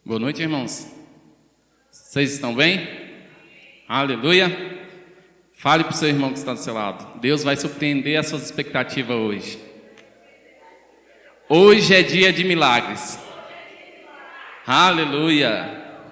Boa noite, irmãos. Vocês estão bem? Aleluia. Fale para o seu irmão que está do seu lado. Deus vai surpreender as suas expectativas hoje. Hoje é dia de milagres. Aleluia.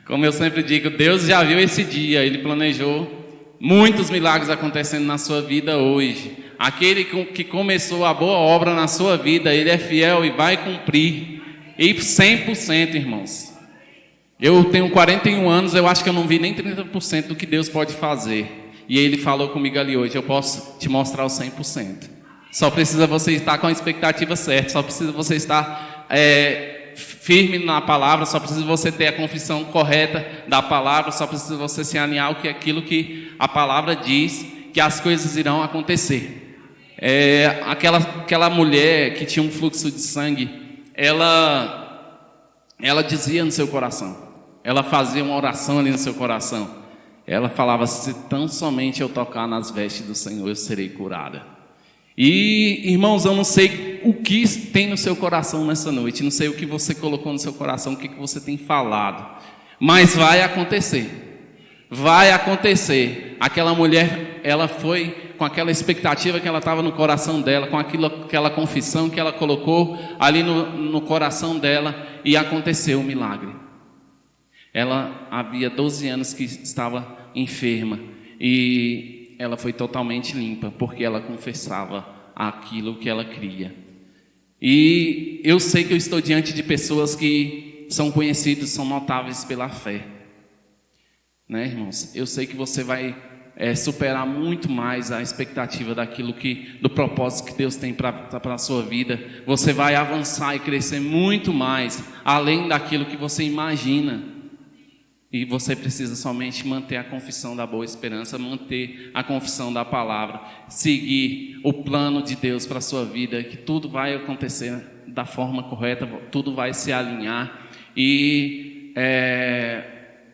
Como eu sempre digo, Deus já viu esse dia. Ele planejou muitos milagres acontecendo na sua vida hoje. Aquele que começou a boa obra na sua vida, Ele é fiel e vai cumprir. E 100%, irmãos. Eu tenho 41 anos, eu acho que eu não vi nem 30% do que Deus pode fazer. E Ele falou comigo ali hoje, eu posso te mostrar o 100%. Só precisa você estar com a expectativa certa, só precisa você estar firme na palavra, só precisa você ter a confissão correta da palavra, só precisa você se alinhar ao que aquilo que a palavra diz, que as coisas irão acontecer. Aquela mulher que tinha um fluxo de sangue, ela dizia no seu coração, ela fazia uma oração ali no seu coração, ela falava: se tão somente eu tocar nas vestes do Senhor, eu serei curada. E, irmãos, eu não sei o que tem no seu coração nessa noite, não sei o que você colocou no seu coração, o que você tem falado, mas vai acontecer, vai acontecer. Aquela mulher, ela foi com aquela expectativa que ela estava no coração dela, com aquela confissão que ela colocou ali no coração dela, e aconteceu o milagre. Ela havia 12 anos que estava enferma, e ela foi totalmente limpa, porque ela confessava aquilo que ela cria. E eu sei que eu estou diante de pessoas que são conhecidas, são notáveis pela fé, né, irmãos? Eu sei que você vai superar muito mais a expectativa do propósito que Deus tem para a sua vida. Você vai avançar e crescer muito mais, além daquilo que você imagina. E você precisa somente manter a confissão da boa esperança, manter a confissão da palavra, seguir o plano de Deus para a sua vida, que tudo vai acontecer da forma correta, tudo vai se alinhar. E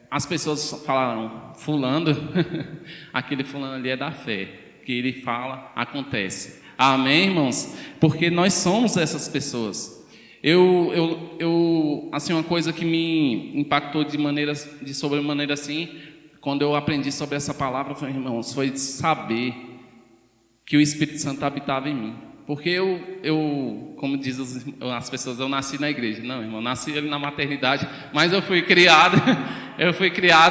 as pessoas falaram: fulano, aquele fulano ali é da fé, que ele fala, acontece. Amém, irmãos? Porque nós somos essas pessoas. Assim, uma coisa que me impactou de sobremaneira assim, quando eu aprendi sobre essa palavra, irmãos, foi saber que o Espírito Santo habitava em mim. Porque eu como dizem as pessoas, eu nasci na igreja. Não, irmão, nasci ali na maternidade, mas eu fui criado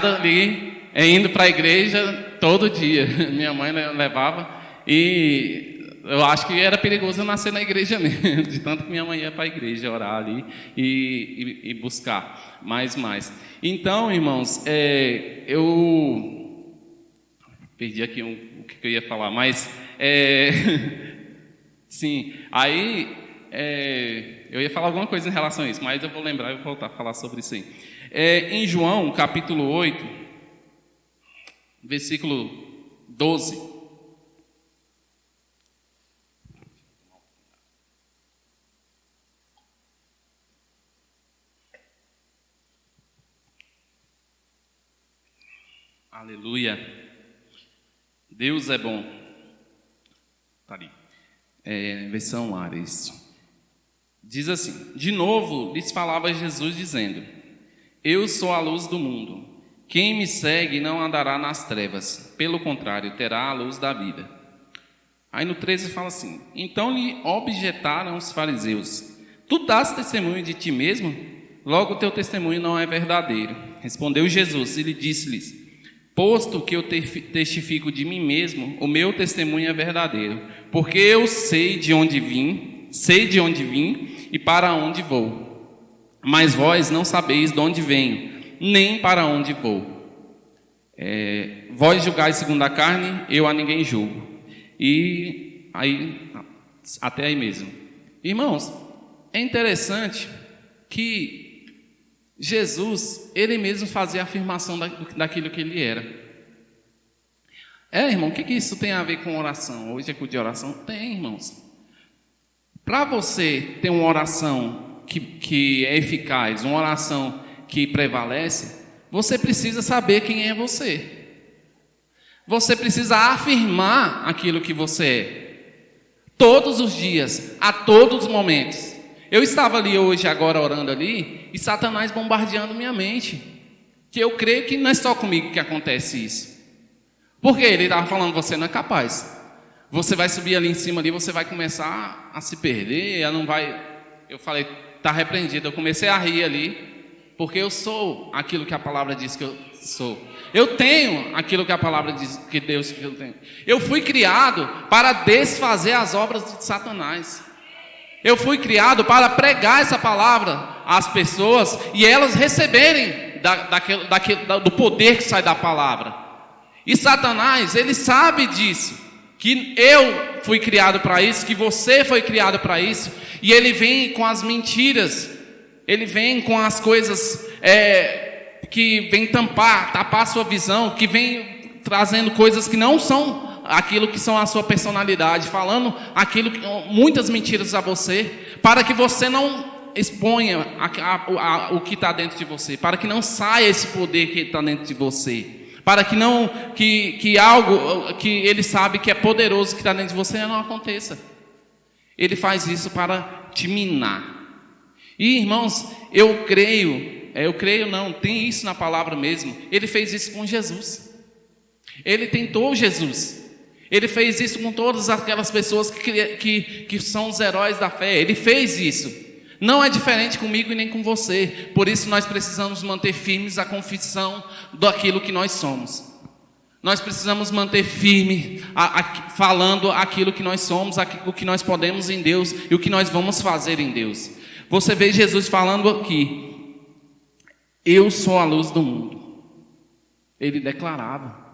ali, indo para a igreja todo dia. Minha mãe levava, e eu acho que era perigoso eu nascer na igreja mesmo, de tanto que minha mãe ia para a igreja orar ali e buscar mais. Então, irmãos, eu perdi aqui o que eu ia falar, mas sim, aí eu ia falar alguma coisa em relação a isso, mas eu vou lembrar e vou voltar a falar sobre isso aí. Em João, capítulo 8, versículo 12. Aleluia. Deus é bom. Está ali. Versão Ares. Diz assim: de novo lhes falava Jesus dizendo: eu sou a luz do mundo. Quem me segue não andará nas trevas, pelo contrário, terá a luz da vida. Aí no 13 fala assim: então lhe objetaram os fariseus: tu dás testemunho de ti mesmo? Logo teu testemunho não é verdadeiro. Respondeu Jesus e lhe disse-lhes: posto que eu testifico de mim mesmo, o meu testemunho é verdadeiro, porque eu sei de onde vim e para onde vou. Mas vós não sabeis de onde venho, nem para onde vou. Vós julgais segundo a carne, eu a ninguém julgo. E aí, até aí mesmo. Irmãos, é interessante que Jesus, ele mesmo fazia a afirmação daquilo que ele era. Irmão, o que isso tem a ver com oração? Hoje é culto de oração? Tem, irmãos. Para você ter uma oração que é eficaz, uma oração que prevalece, você precisa saber quem é você. Você precisa afirmar aquilo que você é. Todos os dias, a todos os momentos. Eu estava ali hoje, agora orando ali, e Satanás bombardeando minha mente. Que eu creio que não é só comigo que acontece isso. Porque ele estava falando, você não é capaz. Você vai subir ali em cima, ali, você vai começar a se perder, ela não vai... Eu falei, está repreendido. Eu comecei a rir ali, porque eu sou aquilo que a palavra diz que eu sou. Eu tenho aquilo que a palavra diz que Deus que eu tenho. Eu fui criado para desfazer as obras de Satanás. Eu fui criado para pregar essa palavra às pessoas e elas receberem do poder que sai da palavra. E Satanás, ele sabe disso, que eu fui criado para isso, que você foi criado para isso, e ele vem com as mentiras, ele vem com as coisas que vem tapar a sua visão, que vem trazendo coisas que não são aquilo que são a sua personalidade, falando muitas mentiras a você, para que você não exponha o que está dentro de você, para que não saia esse poder que está dentro de você, para que não que algo que ele sabe que é poderoso que está dentro de você não aconteça. Ele faz isso para te minar. E irmãos, eu creio não, tem isso na palavra mesmo. Ele fez isso com Jesus. Ele tentou Jesus. Ele fez isso com todas aquelas pessoas que são os heróis da fé. Ele fez isso. Não é diferente comigo e nem com você. Por isso nós precisamos manter firmes a confissão daquilo que nós somos. Nós precisamos manter firme falando aquilo que nós somos, o que nós podemos em Deus e o que nós vamos fazer em Deus. Você vê Jesus falando aqui, eu sou a luz do mundo. Ele declarava,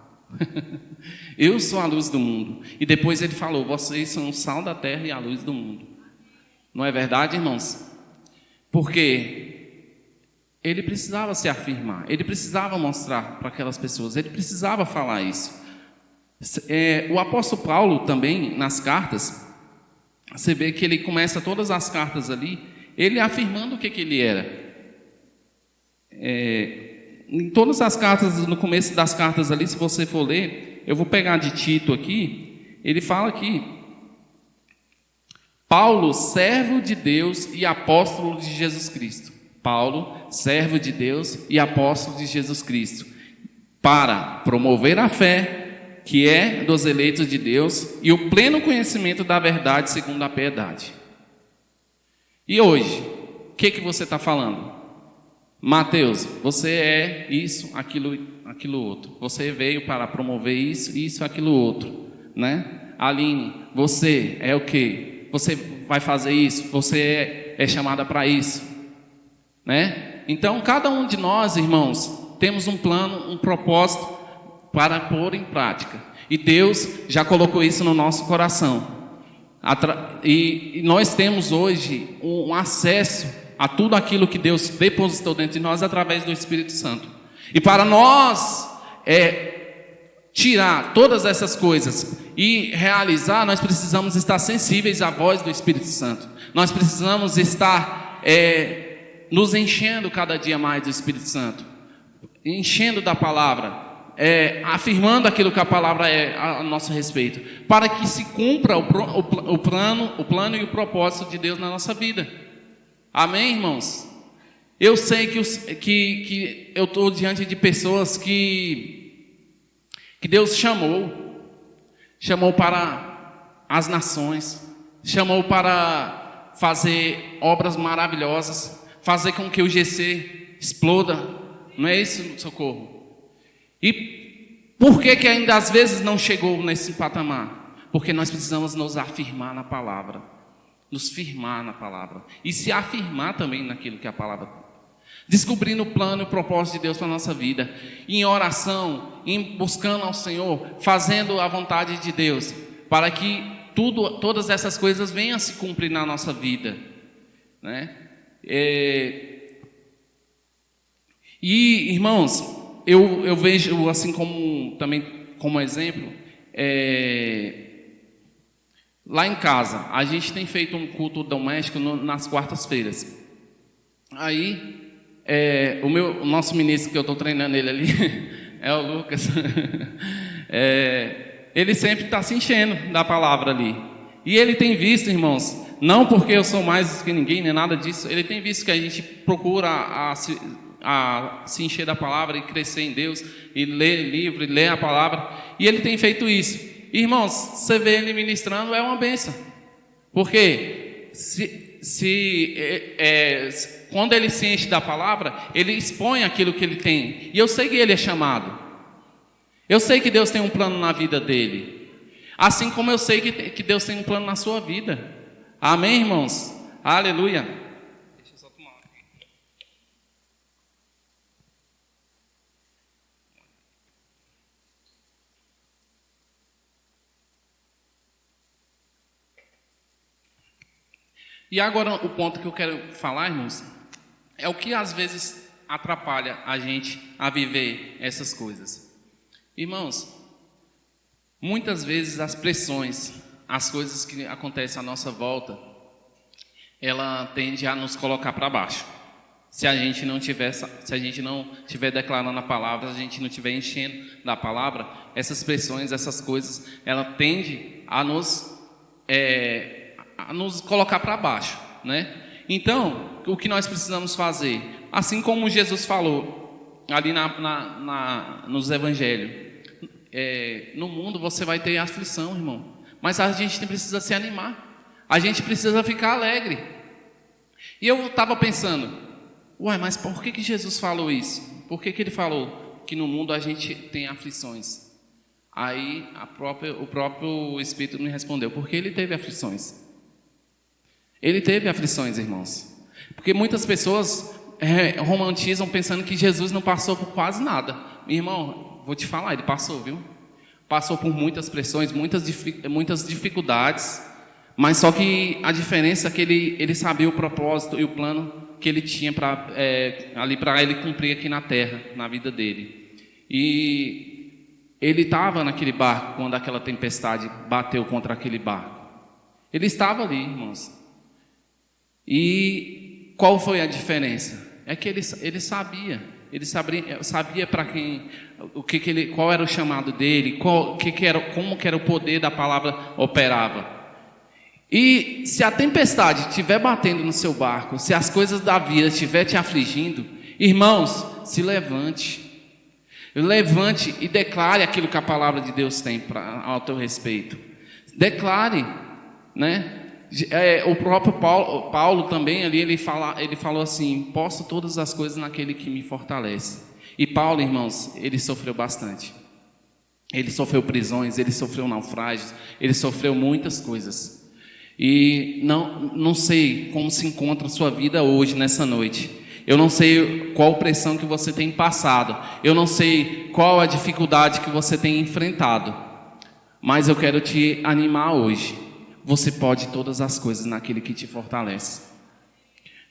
eu sou a luz do mundo. E depois ele falou, vocês são o sal da terra e a luz do mundo. Não é verdade, irmãos? Porque ele precisava se afirmar, ele precisava mostrar para aquelas pessoas, ele precisava falar isso. O apóstolo Paulo também, nas cartas, você vê que ele começa todas as cartas ali, ele afirmando o que ele era. Em todas as cartas, no começo das cartas ali, se você for ler, eu vou pegar de Tito aqui, ele fala aqui, Paulo, servo de Deus e apóstolo de Jesus Cristo. Paulo, servo de Deus e apóstolo de Jesus Cristo, para promover a fé, que é dos eleitos de Deus, e o pleno conhecimento da verdade segundo a piedade. E hoje, o que você está falando? Mateus, você é isso, aquilo outro. Você veio para promover isso, aquilo outro, né? Aline, você é o quê? Você vai fazer isso, você é chamada para isso, né? Então, cada um de nós, irmãos, temos um plano, um propósito para pôr em prática. E Deus já colocou isso no nosso coração. E nós temos hoje um acesso a tudo aquilo que Deus depositou dentro de nós através do Espírito Santo. E para nós tirar todas essas coisas e realizar, nós precisamos estar sensíveis à voz do Espírito Santo. Nós precisamos estar nos enchendo cada dia mais do Espírito Santo, enchendo da palavra, afirmando aquilo que a palavra é a nosso respeito, para que se cumpra o plano e o propósito de Deus na nossa vida. Amém, irmãos? Eu sei que eu estou diante de pessoas que Deus chamou para as nações, chamou para fazer obras maravilhosas, fazer com que o GC exploda, não é isso, Socorro? E por que ainda às vezes não chegou nesse patamar? Porque nós precisamos nos afirmar na palavra, nos firmar na palavra, e se afirmar também naquilo que a palavra descobrindo o plano e o propósito de Deus para a nossa vida, em oração, em buscando ao Senhor, fazendo a vontade de Deus, para que todas essas coisas venham a se cumprir na nossa vida, né? E irmãos, eu vejo assim como exemplo, lá em casa, a gente tem feito um culto doméstico nas quartas-feiras. Aí o nosso ministro, que eu estou treinando ele ali, é o Lucas, ele sempre está se enchendo da palavra ali. E ele tem visto, irmãos, não porque eu sou mais que ninguém, nem nada disso. Ele tem visto que a gente procura a se encher da palavra e crescer em Deus, e ler livro, e ler a palavra, e ele tem feito isso. Irmãos, você vê ele ministrando, é uma bênção, porque quando ele se enche da palavra, ele expõe aquilo que ele tem, e eu sei que ele é chamado, eu sei que Deus tem um plano na vida dele, assim como eu sei que Deus tem um plano na sua vida. Amém, irmãos? Aleluia. Deixa eu só tomar aqui. E agora o ponto que eu quero falar, irmãos, é o que às vezes atrapalha a gente a viver essas coisas. Irmãos, muitas vezes as pressões, as coisas que acontecem à nossa volta, ela tende a nos colocar para baixo. Se a gente não tiver declarando a palavra, se a gente não estiver enchendo da palavra, essas pressões, essas coisas, ela tende a nos colocar para baixo, né? Então, o que nós precisamos fazer? Assim como Jesus falou ali nos evangelhos, no mundo você vai ter aflição, irmão, mas a gente precisa se animar, a gente precisa ficar alegre. E eu estava pensando, mas por que Jesus falou isso? Por que ele falou que no mundo a gente tem aflições? Aí o próprio Espírito me respondeu, porque ele teve aflições. Ele teve aflições, irmãos. Porque muitas pessoas romantizam pensando que Jesus não passou por quase nada. Irmão, vou te falar, ele passou, viu? Passou por muitas pressões, muitas dificuldades, mas só que a diferença é que ele sabia o propósito e o plano que ele tinha para ele cumprir aqui na terra, na vida dele. E ele estava naquele barco quando aquela tempestade bateu contra aquele barco. Ele estava ali, irmãos. E qual foi a diferença? É que ele sabia. Ele sabia para quem, qual era o chamado dele, como que era o poder da palavra operava. E se a tempestade estiver batendo no seu barco, se as coisas da vida estiver te afligindo, irmãos, se levante e declare aquilo que a palavra de Deus tem ao teu respeito. Declare, né? O próprio Paulo também ali, ele falou assim: posso todas as coisas naquele que me fortalece. E Paulo, irmãos, ele sofreu bastante. Ele sofreu prisões, ele sofreu naufrágios, ele sofreu muitas coisas. E não sei como se encontra a sua vida hoje, nessa noite. Eu não sei qual pressão que você tem passado, eu não sei qual a dificuldade que você tem enfrentado, mas eu quero te animar hoje. Você pode todas as coisas naquele que te fortalece.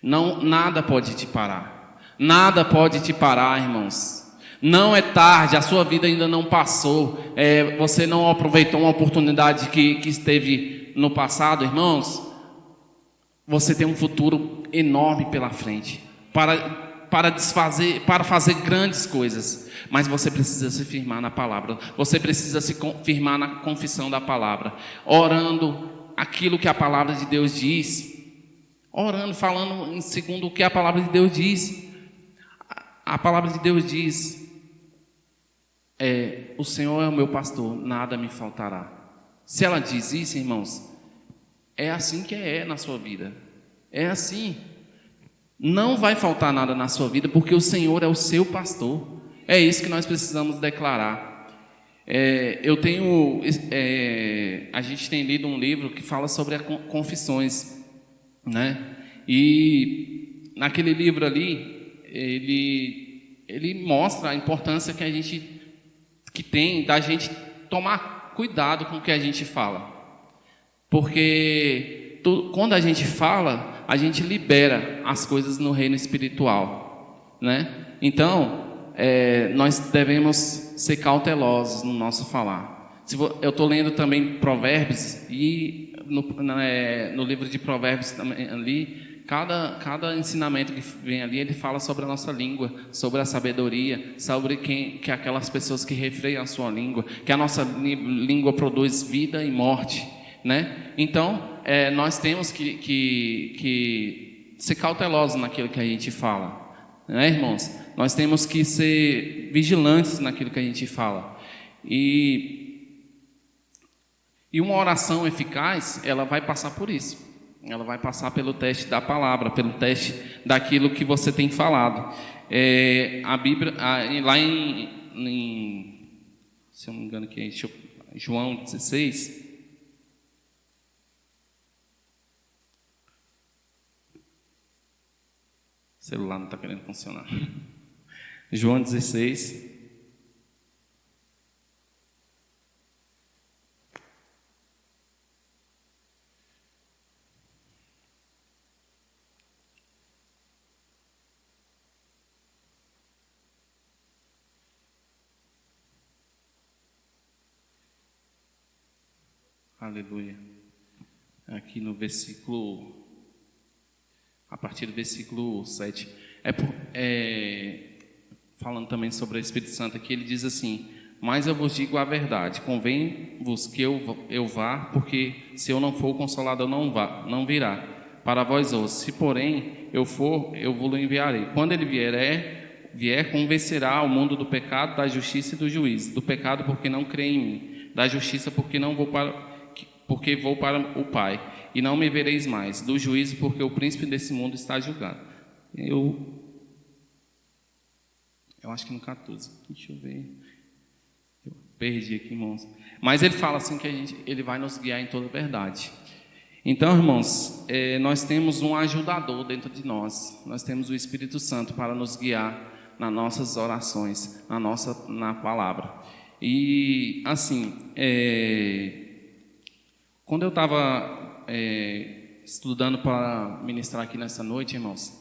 Nada pode te parar. Nada pode te parar, irmãos. Não é tarde, a sua vida ainda não passou. Você não aproveitou uma oportunidade que esteve no passado, irmãos. Você tem um futuro enorme pela frente para fazer grandes coisas. Mas você precisa se firmar na palavra. Você precisa se firmar na confissão da palavra, orando aquilo que a palavra de Deus diz, orando, falando em segundo o que a palavra de Deus diz. A palavra de Deus diz: o Senhor é o meu pastor, nada me faltará. Se ela diz isso, irmãos, é assim que é na sua vida. É assim. Não vai faltar nada na sua vida, porque o Senhor é o seu pastor. É isso que nós precisamos declarar. A gente tem lido um livro que fala sobre as confissões, né? E naquele livro ali, ele mostra a importância que tem da gente tomar cuidado com o que a gente fala, porque quando a gente fala, a gente libera as coisas no reino espiritual, né? Então nós devemos ser cautelosos no nosso falar. Eu estou lendo também Provérbios, e no livro de Provérbios também ali, cada ensinamento que vem ali, ele fala sobre a nossa língua, sobre a sabedoria, sobre que aquelas pessoas que refreiam a sua língua, que a nossa língua produz vida e morte, né? Então, nós temos que ser cautelosos naquilo que a gente fala, né, irmãos? Nós temos que ser vigilantes naquilo que a gente fala. E uma oração eficaz, ela vai passar por isso. Ela vai passar pelo teste da palavra, pelo teste daquilo que você tem falado. A Bíblia, lá se eu não me engano, aqui é João 16. O celular não está querendo funcionar. João 16. Aleluia. Aqui no versículo, a partir do versículo 7, falando também sobre o Espírito Santo, aqui ele diz assim: mas eu vos digo a verdade, convém-vos que eu vá, porque se eu não for, o Consolador não virá para vós outros. Se, porém, eu for, eu vos enviarei. Quando ele vier, convencerá o mundo do pecado, da justiça e do juízo. Do pecado, porque não crê em mim; da justiça, porque vou para o Pai, e não me vereis mais; do juízo, porque o príncipe desse mundo está julgado. Eu acho que no 14, deixa eu ver, eu perdi aqui, irmãos. Mas ele fala assim que ele vai nos guiar em toda a verdade. Então, irmãos, nós temos um ajudador dentro de nós. Nós temos o Espírito Santo para nos guiar nas nossas orações, na palavra. E assim, quando eu estava estudando para ministrar aqui nessa noite, irmãos,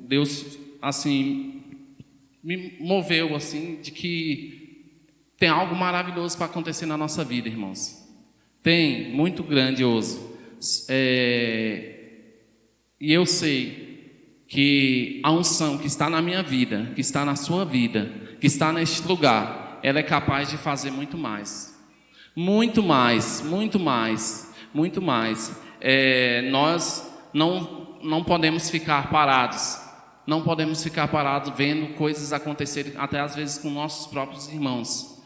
Deus assim me moveu assim de que tem algo maravilhoso para acontecer na nossa vida, irmãos. Tem, muito grandioso. E eu sei que a unção que está na minha vida, que está na sua vida, que está neste lugar, ela é capaz de fazer muito mais. Muito mais, muito mais, muito mais. Nós não podemos ficar parados. Não podemos ficar parados vendo coisas acontecerem, até às vezes com nossos próprios irmãos.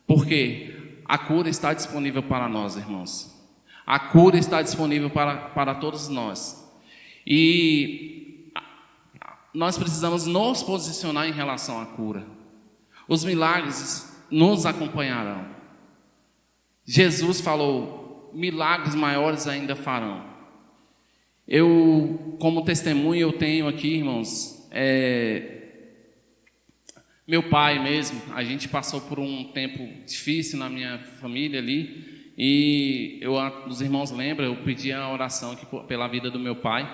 Por quê? A cura está disponível para nós, irmãos. A cura está disponível para todos nós. E nós precisamos nos posicionar em relação à cura. Os milagres nos acompanharão. Jesus falou: milagres maiores ainda farão. Eu, como testemunho, eu tenho aqui, irmãos, meu pai mesmo, a gente passou por um tempo difícil na minha família ali, e os irmãos lembram, eu pedi a oração aqui pela vida do meu pai,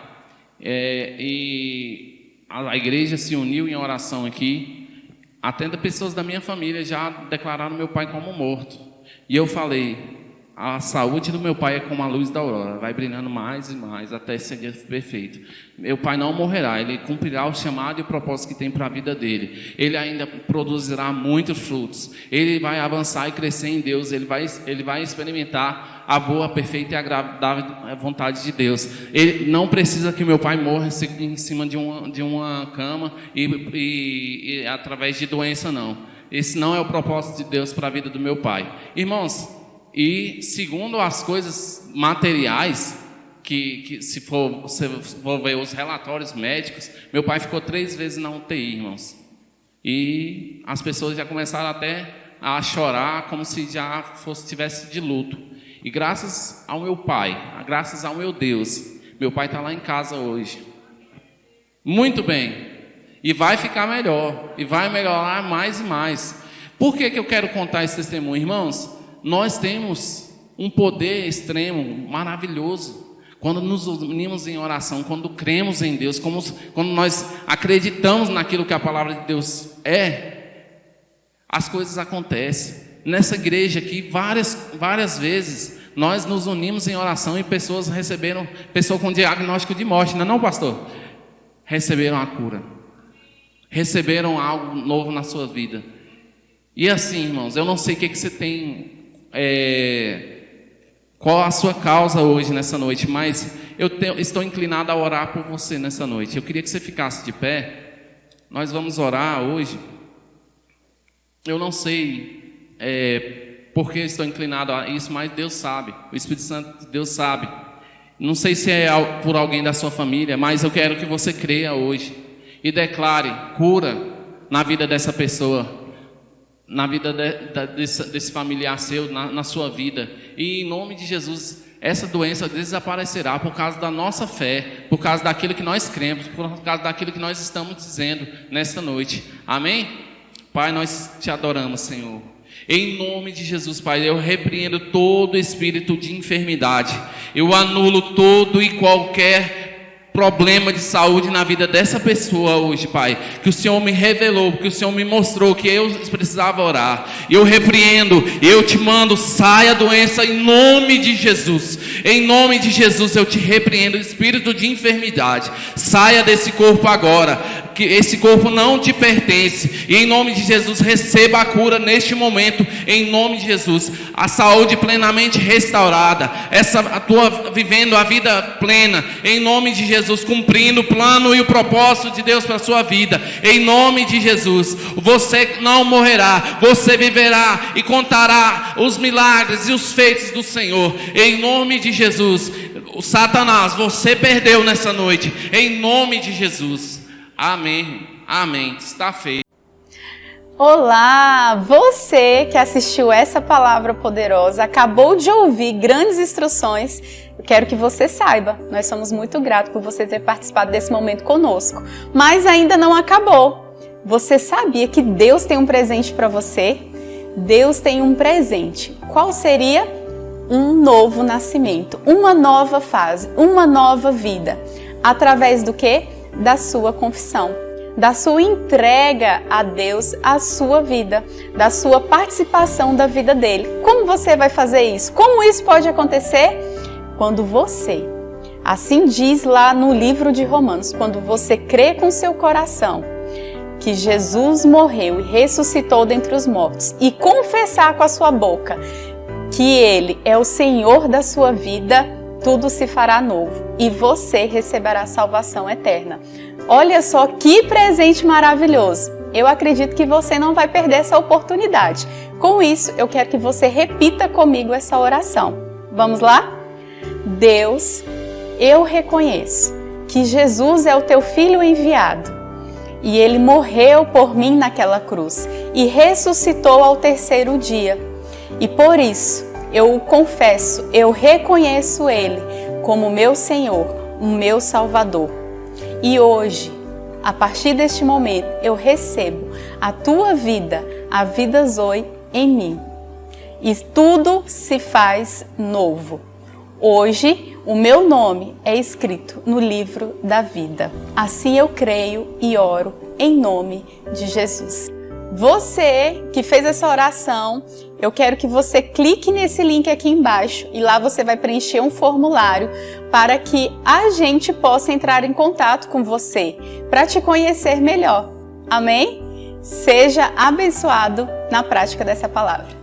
e a igreja se uniu em oração aqui, até pessoas da minha família já declararam meu pai como morto, e eu falei: a saúde do meu pai é como a luz da aurora, vai brilhando mais e mais até ser dia perfeito. Meu pai não morrerá, ele cumprirá o chamado e o propósito que tem para a vida dele. Ele ainda produzirá muitos frutos. Ele vai avançar e crescer em Deus. Ele vai experimentar a boa, perfeita e agradável vontade de Deus. Ele não precisa que meu pai morra em cima de uma cama e através de doença, não. Esse não é o propósito de Deus para a vida do meu pai. Irmãos, e segundo as coisas materiais, que se for ver os relatórios médicos, meu pai ficou 3 vezes na UTI, irmãos. E as pessoas já começaram até a chorar como se já tivesse de luto. E graças ao meu pai, graças ao meu Deus, meu pai está lá em casa hoje. Muito bem. E vai ficar melhor. E vai melhorar mais e mais. Por que eu quero contar esse testemunho, irmãos? Nós temos um poder extremo, maravilhoso, quando nos unimos em oração, quando cremos em Deus, quando nós acreditamos naquilo que a palavra de Deus as coisas acontecem. Nessa igreja aqui, várias vezes, nós nos unimos em oração e pessoas com diagnóstico de morte, não é não, pastor? Receberam a cura, receberam algo novo na sua vida. E assim, irmãos, eu não sei o que você tem qual a sua causa hoje, nessa noite, mas estou inclinado a orar por você nessa noite. Eu queria que você ficasse de pé. Nós vamos orar hoje. Eu não sei porque estou inclinado a isso, mas Deus sabe. O Espírito Santo de Deus sabe. Não sei se é por alguém da sua família, mas eu quero que você creia hoje e declare cura na vida dessa pessoa, na vida desse familiar seu, na sua vida. E em nome de Jesus, essa doença desaparecerá por causa da nossa fé, por causa daquilo que nós cremos, por causa daquilo que nós estamos dizendo nesta noite. Amém? Pai, nós te adoramos, Senhor. Em nome de Jesus, Pai, eu repreendo todo espírito de enfermidade. Eu anulo todo e qualquer problema de saúde na vida dessa pessoa hoje, Pai. Que o Senhor me revelou, que o Senhor me mostrou que eu precisava orar. Eu repreendo, eu te mando, saia a doença em nome de Jesus. Em nome de Jesus eu te repreendo, espírito de enfermidade. Saia desse corpo agora. Que esse corpo não te pertence, e em nome de Jesus receba a cura neste momento, em nome de Jesus, a saúde plenamente restaurada, a tua vivendo a vida plena, em nome de Jesus, cumprindo o plano e o propósito de Deus para a sua vida, em nome de Jesus. Você não morrerá, você viverá e contará os milagres e os feitos do Senhor, em nome de Jesus. O Satanás, você perdeu nessa noite, em nome de Jesus. Amém, amém, está feito. Olá, você que assistiu essa palavra poderosa, acabou de ouvir grandes instruções. Eu quero que você saiba, nós somos muito gratos por você ter participado desse momento conosco. Mas ainda não acabou. Você sabia que Deus tem um presente para você? Deus tem um presente. Qual seria? Um novo nascimento, uma nova fase, uma nova vida. Através do quê? Da sua confissão, da sua entrega a Deus, a sua vida, da sua participação da vida dele. Como você vai fazer isso? Como isso pode acontecer? Quando você, assim diz lá no livro de Romanos, quando você crê com seu coração que Jesus morreu e ressuscitou dentre os mortos e confessar com a sua boca que ele é o Senhor da sua vida, tudo se fará novo e você receberá salvação eterna. Olha só que presente maravilhoso! Eu acredito que você não vai perder essa oportunidade. Com isso, eu quero que você repita comigo essa oração. Vamos lá? Deus, eu reconheço que Jesus é o teu Filho enviado e ele morreu por mim naquela cruz e ressuscitou ao terceiro dia. E por isso, eu o confesso, eu reconheço Ele como meu Senhor, o meu Salvador. E hoje, a partir deste momento, eu recebo a tua vida, a vida Zoe em mim. E tudo se faz novo. Hoje, o meu nome é escrito no livro da vida. Assim eu creio e oro em nome de Jesus. Você que fez essa oração, eu quero que você clique nesse link aqui embaixo e lá você vai preencher um formulário para que a gente possa entrar em contato com você para te conhecer melhor. Amém? Seja abençoado na prática dessa palavra.